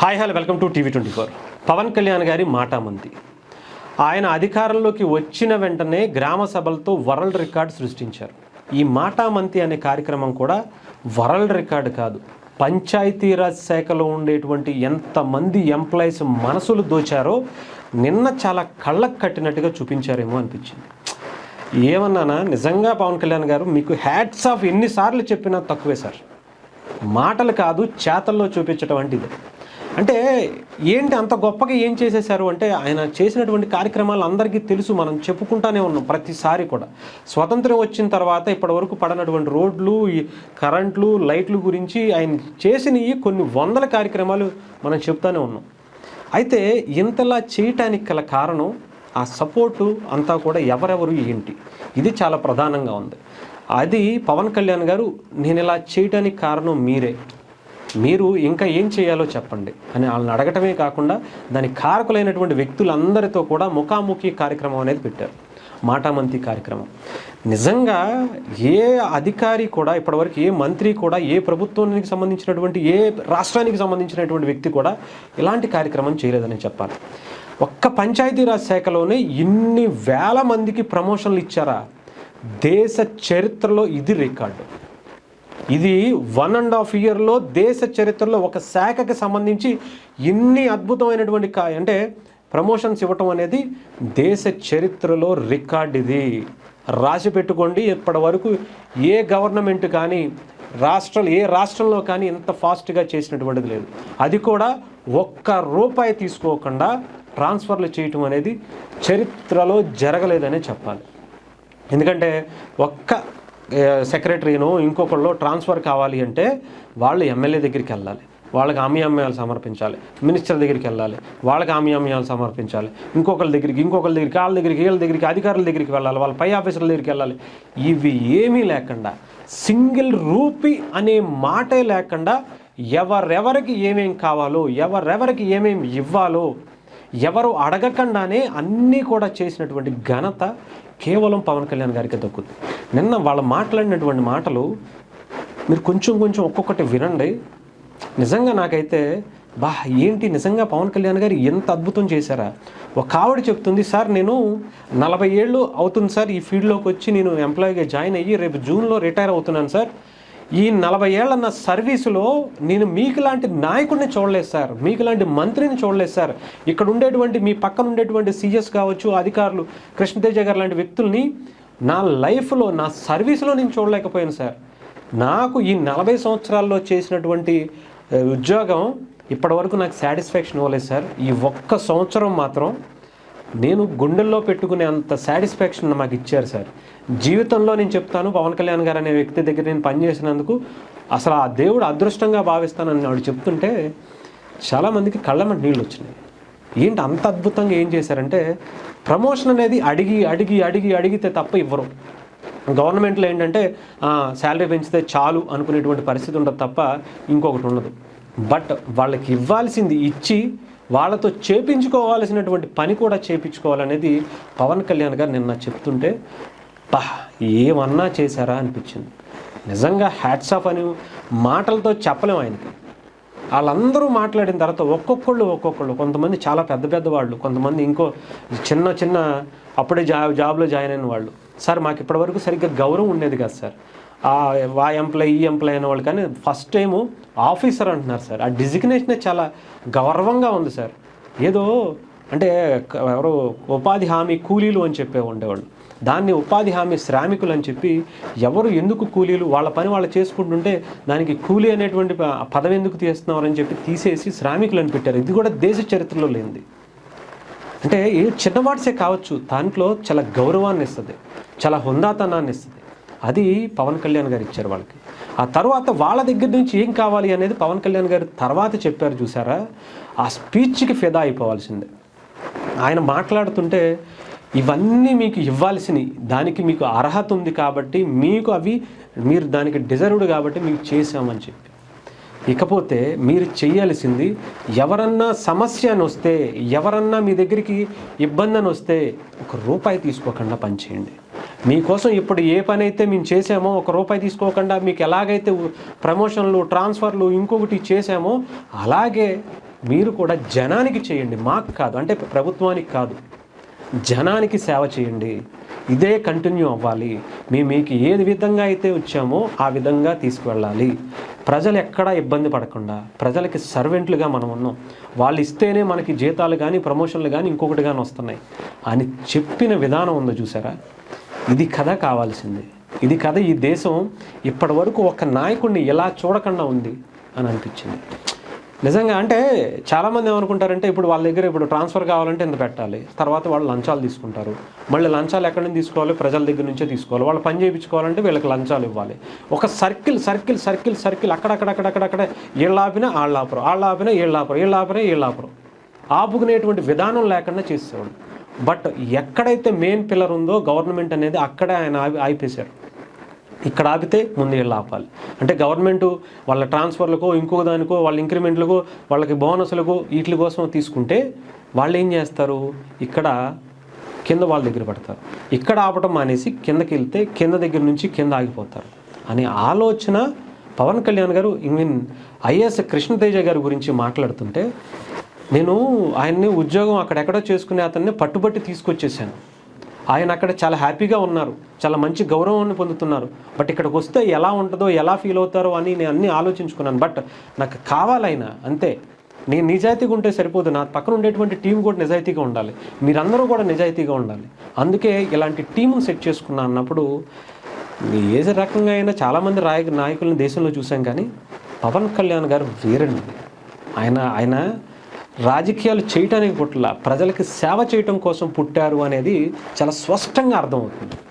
Hi hello welcome to టీవీ24. పవన్ కళ్యాణ్ గారి మాటామంతి. ఆయన అధికారంలోకి వచ్చిన వెంటనే గ్రామ సభలతో వరల్డ్ రికార్డ్ సృష్టించారు. ఈ మాటామంతి అనే కార్యక్రమం కూడా వరల్డ్ రికార్డు కాదు, పంచాయతీరాజ్ శాఖలో ఉండేటువంటి ఎంతమంది ఎంప్లాయీస్ మనసులు దోచారో నిన్న చాలా కళ్ళకు కట్టినట్టుగా చూపించారేమో అనిపించింది. ఏమన్నానా, నిజంగా పవన్ కళ్యాణ్ గారు మీకు హ్యాట్స్ ఆఫ్, ఎన్నిసార్లు చెప్పినా తక్కువే సార్. మాటలు కాదు, చేతల్లో చూపించడం అంటే ఇది. అంటే ఏంటి అంత గొప్పగా ఏం చేసేశారు అంటే, ఆయన చేసినటువంటి కార్యక్రమాలు అందరికీ తెలుసు, మనం చెప్పుకుంటానే ఉన్నాం ప్రతిసారి కూడా. స్వతంత్రం వచ్చిన తర్వాత ఇప్పటివరకు పడినటువంటి రోడ్లు, ఈ కరెంట్లు, లైట్లు గురించి ఆయన చేసినవి కొన్ని వందల కార్యక్రమాలు మనం చెప్తానే ఉన్నాం. అయితే ఇంతలా చేయటానికి గల కారణం ఆ సపోర్టు అంతా కూడా ఎవరెవరు ఏంటి, ఇది చాలా ప్రధానంగా ఉంది. అది పవన్ కళ్యాణ్ గారు, నేను ఇలా చేయడానికి కారణం మీరే, మీరు ఇంకా ఏం చేయాలో చెప్పండి అని వాళ్ళని అడగటమే కాకుండా దానికి కారకులైనటువంటి వ్యక్తులందరితో కూడా ముఖాముఖి కార్యక్రమం అనేది పెట్టారు, మాటామంతి కార్యక్రమం. నిజంగా ఏ అధికారి కూడా ఇప్పటివరకు, ఏ మంత్రి కూడా, ఏ ప్రభుత్వానికి సంబంధించినటువంటి, ఏ రాష్ట్రానికి సంబంధించినటువంటి వ్యక్తి కూడా ఇలాంటి కార్యక్రమం చేయలేదని చెప్పాలి. ఒక్క పంచాయతీరాజ్ శాఖలోనే ఇన్ని వేల మందికి ప్రమోషన్లు ఇచ్చారా? దేశ చరిత్రలో ఇది రికార్డు. ఇది 1.5 ఇయర్లో దేశ చరిత్రలో ఒక శాఖకి సంబంధించి ఇన్ని అద్భుతమైనటువంటి అంటే ప్రమోషన్స్ ఇవ్వటం అనేది దేశ చరిత్రలో రికార్డ్. ఇది రాసి పెట్టుకోండి. ఇప్పటి వరకు ఏ గవర్నమెంట్ కానీ ఏ రాష్ట్రంలో కానీ ఇంత ఫాస్ట్గా చేసినటువంటిది లేదు. అది కూడా ఒక్క రూపాయి తీసుకోకుండా ట్రాన్స్ఫర్లు చేయటం అనేది చరిత్రలో జరగలేదనే చెప్పాలి. ఎందుకంటే ఒక్క సెక్రటరీనో ఇంకొకళ్ళు ట్రాన్స్ఫర్ కావాలి అంటే వాళ్ళు ఎమ్మెల్యే దగ్గరికి వెళ్ళాలి, వాళ్ళకి హామీలు సమర్పించాలి, మినిస్టర్ దగ్గరికి వెళ్ళాలి, వాళ్ళకి హామీలు సమర్పించాలి, ఇంకొకరి దగ్గరికి వాళ్ళ దగ్గరికి, వీళ్ళ దగ్గరికి, అధికారుల దగ్గరికి వెళ్ళాలి, వాళ్ళ పై ఆఫీసర్ల దగ్గరికి వెళ్ళాలి. ఇవి ఏమీ లేకుండా, సింగిల్ రూపీ అనే మాటే లేకుండా ఎవరెవరికి ఏమేం కావాలో, ఎవరెవరికి ఏమేం ఇవ్వాలో ఎవరు అడగకుండానే అన్నీ కూడా చేసినటువంటి ఘనత కేవలం పవన్ కళ్యాణ్ గారికి దక్కుతుంది. నిన్న వాళ్ళు మాట్లాడినటువంటి మాటలు మీరు కొంచెం ఒక్కొక్కటి వినండి. నిజంగా నాకైతే ఏంటి నిజంగా పవన్ కళ్యాణ్ గారు ఎంత అద్భుతం చేశారా. ఒక ఆవిడ చెప్తుంది, సార్ నేను 40 ఏళ్ళు అవుతుంది సార్ ఈ ఫీల్డ్లోకి వచ్చి, నేను ఎంప్లాయీగా జాయిన్ అయ్యి రేపు జూన్లో రిటైర్ అవుతున్నాను సార్. ఈ 40 ఏళ్ల నా సర్వీసులో నేను మీకు లాంటి నాయకుడిని చూడలేదు సార్, మీకు లాంటి మంత్రిని చూడలేదు సార్. ఇక్కడ ఉండేటువంటి మీ పక్కన ఉండేటువంటి సీఎస్ కావచ్చు, అధికారులు, కృష్ణతేజ గారు లాంటి వ్యక్తుల్ని నా లైఫ్లో, నా సర్వీస్లో నేను చూడలేకపోయాను సార్. నాకు ఈ 40 సంవత్సరాల్లో చేసినటువంటి ఉద్యోగం ఇప్పటివరకు నాకు సాటిస్ఫాక్షన్ ఇవ్వలేదు సార్. ఈ ఒక్క సంవత్సరం మాత్రం నేను గుండెల్లో పెట్టుకునే అంత సాటిస్ఫాక్షన్ మాకు ఇచ్చారు సార్. జీవితంలో నేను చెప్తాను, పవన్ కళ్యాణ్ గారు అనే వ్యక్తి దగ్గర నేను పనిచేసినందుకు అసలు ఆ దేవుడు అదృష్టంగా భావిస్తానని వాడు చెప్తుంటే చాలామందికి కళ్ళమంట నీళ్ళు వచ్చినాయి. ఏంటి అంత అద్భుతంగా ఏం చేశారంటే, ప్రమోషన్ అనేది అడిగితే తప్ప ఇవ్వరు. గవర్నమెంట్లో ఏంటంటే శాలరీ పెంచితే చాలు అనుకునేటువంటి పరిస్థితి ఉండదు తప్ప ఇంకొకటి ఉండదు. బట్ వాళ్ళకి ఇవ్వాల్సింది ఇచ్చి వాళ్ళతో చేపించుకోవాల్సినటువంటి పని కూడా చేపించుకోవాలనేది పవన్ కళ్యాణ్ గారు నిన్న చెప్తుంటే ఏమన్నా చేశారా అనిపించింది. నిజంగా హ్యాట్స్ ఆఫ్ అని మాటలతో చెప్పలేము ఆయనకి. వాళ్ళందరూ మాట్లాడిన తర్వాత ఒక్కొక్కళ్ళు కొంతమంది చాలా పెద్ద వాళ్ళు, కొంతమంది ఇంకో చిన్న అప్పుడే జాబ్లో జాయిన్ అయిన వాళ్ళు, సార్ మాకు ఇప్పటివరకు సరిగ్గా గౌరవం ఉండేది కాదు సార్, ఆ ఎంప్లాయీ ఈ ఎంప్లాయీ అనే వాళ్ళు, కానీ ఫస్ట్ టైము ఆఫీసర్ అంటున్నారు సార్. ఆ డిజిగ్నేషనే చాలా గౌరవంగా ఉంది సార్. ఏదో అంటే ఎవరో ఉపాధి హామీ కూలీలు అని చెప్పే ఉండేవాళ్ళు, దాన్ని ఉపాధి హామీ శ్రామికులు అని చెప్పి, ఎవరు ఎందుకు కూలీలు, వాళ్ళ పని వాళ్ళు చేసుకుంటుంటే దానికి కూలీ అనేటువంటి పదం ఎందుకు తీస్తున్నారని చెప్పి తీసేసి శ్రామికులు అని పెట్టారు. ఇది కూడా దేశ చరిత్రలో లేనిది. అంటే ఏ చిన్న వాట్సే కావచ్చు, దాంట్లో చాలా గౌరవాన్ని ఇస్తుంది, చాలా హుందాతనాన్ని ఇస్తుంది. అది పవన్ కళ్యాణ్ గారు ఇచ్చారు వాళ్ళకి. ఆ తర్వాత వాళ్ళ దగ్గర నుంచి ఏం కావాలి అనేది పవన్ కళ్యాణ్ గారు తర్వాత చెప్పారు చూసారా, ఆ స్పీచ్కి ఫిదా అయిపోవాల్సిందే. ఆయన మాట్లాడుతుంటే ఇవన్నీ మీకు ఇవ్వాల్సినవి, దానికి మీకు అర్హత ఉంది కాబట్టి, మీకు మీరు దానికి డిజర్వ్డ్ కాబట్టి మీకు చేశామని చెప్పి. ఇకపోతే మీరు చేయాల్సింది, ఎవరన్నా సమస్య అని వస్తే, ఎవరన్నా మీ దగ్గరికి ఇబ్బంది అని వస్తే ₹1 తీసుకోకుండా పనిచేయండి. మీకోసం ఇప్పుడు ఏ పని అయితే మేము చేసామో ₹1 తీసుకోకుండా, మీకు ఎలాగైతే ప్రమోషన్లు, ట్రాన్స్ఫర్లు, ఇంకొకటి చేసామో అలాగే మీరు కూడా జనానికి చేయండి, మాకు కాదు, అంటే ప్రభుత్వానికి కాదు, జనానికి సేవ చేయండి. ఇదే కంటిన్యూ అవ్వాలి. మీకు ఏ విధంగా అయితే వచ్చామో ఆ విధంగా తీసుకువెళ్ళాలి. ప్రజలు ఎక్కడా ఇబ్బంది పడకుండా, ప్రజలకి సర్వెంట్లుగా మనం ఉన్నాం, వాళ్ళు ఇస్తేనే మనకి జీతాలు కానీ ప్రమోషన్లు కానీ ఇంకొకటి కానీ వస్తున్నాయి అని చెప్పిన విధానం ఉందో చూసారా, ఇది కథ కావాల్సింది. ఇది కథ ఈ దేశం ఇప్పటి వరకు ఒక నాయకుడిని ఎలా చూడకుండా ఉంది అని అనిపించింది నిజంగా. అంటే చాలామంది ఏమనుకుంటారంటే ఇప్పుడు వాళ్ళ దగ్గర ఇప్పుడు ట్రాన్స్ఫర్ కావాలంటే ఎంత పెట్టాలి, తర్వాత వాళ్ళు లంచాలు తీసుకుంటారు, మళ్ళీ లంచాలు ఎక్కడి నుంచి తీసుకోవాలి, ప్రజల దగ్గర నుంచే తీసుకోవాలి, వాళ్ళు పని చేయించుకోవాలంటే వీళ్ళకి లంచాలు ఇవ్వాలి. ఒక సర్కిల్ సర్కిల్ సర్కిల్ సర్కిల్ అక్కడక్కడక్కడక్కడక్కడ వీళ్ళు ఆపినా వాళ్ళు ఆపరు, వాళ్ళు ఆపినా వీళ్ళు ఆపరు, వీళ్ళు ఆపినా వీళ్ళు ఆపరు, ఆపుకునేటువంటి విధానం లేకుండా చేసేవాడు. బట్ ఎక్కడైతే మెయిన్ పిల్లర్ ఉందో గవర్నమెంట్ అనేది అక్కడే ఆయన ఆపేశారు. ఇక్కడ ఆపితే ముందు వీళ్ళు ఆపాలి. అంటే గవర్నమెంట్ వాళ్ళ ట్రాన్స్ఫర్లకో ఇంకో దానికో వాళ్ళ ఇంక్రిమెంట్లకో వాళ్ళకి బోనస్లకు వీటి కోసం తీసుకుంటే వాళ్ళు ఏం చేస్తారు, ఇక్కడ కింద వాళ్ళ దగ్గర పడతారు. ఇక్కడ ఆపటం మానేసి కిందకి వెళ్తే కింద దగ్గర నుంచి కింద ఆగిపోతారు అనే ఆలోచన పవన్ కళ్యాణ్ గారు ఐఏఎస్ కృష్ణతేజ గారి గురించి మాట్లాడుతుంటే, నేను ఆయన్ని ఉద్యోగం అక్కడెక్కడో చేసుకునే అతన్ని పట్టుబట్టి తీసుకొచ్చేసాను, ఆయన అక్కడ చాలా హ్యాపీగా ఉన్నారు, చాలా మంచి గౌరవాన్ని పొందుతున్నారు, బట్ ఇక్కడికి వస్తే ఎలా ఉంటుందో ఎలా ఫీల్ అవుతారో అని నేను అన్నీ ఆలోచించుకున్నాను. బట్ నాకు కావాలైనా అంతే, నేను నిజాయితీగా ఉంటే సరిపోదు, నా పక్కన ఉండేటువంటి టీం కూడా నిజాయితీగా ఉండాలి, మీరందరూ కూడా నిజాయితీగా ఉండాలి. అందుకే ఇలాంటి టీమును సెట్ చేసుకున్నా అన్నప్పుడు ఏ రకంగా అయినా చాలామంది నాయకులను దేశంలో చూసాం, కానీ పవన్ కళ్యాణ్ గారు వేరండి. ఆయన రాజకీయాలు చేయటానికి పుట్టల, ప్రజలకి సేవ చేయటం కోసం పుట్టారు అనేది చాలా స్పష్టంగా అర్థమవుతుంది.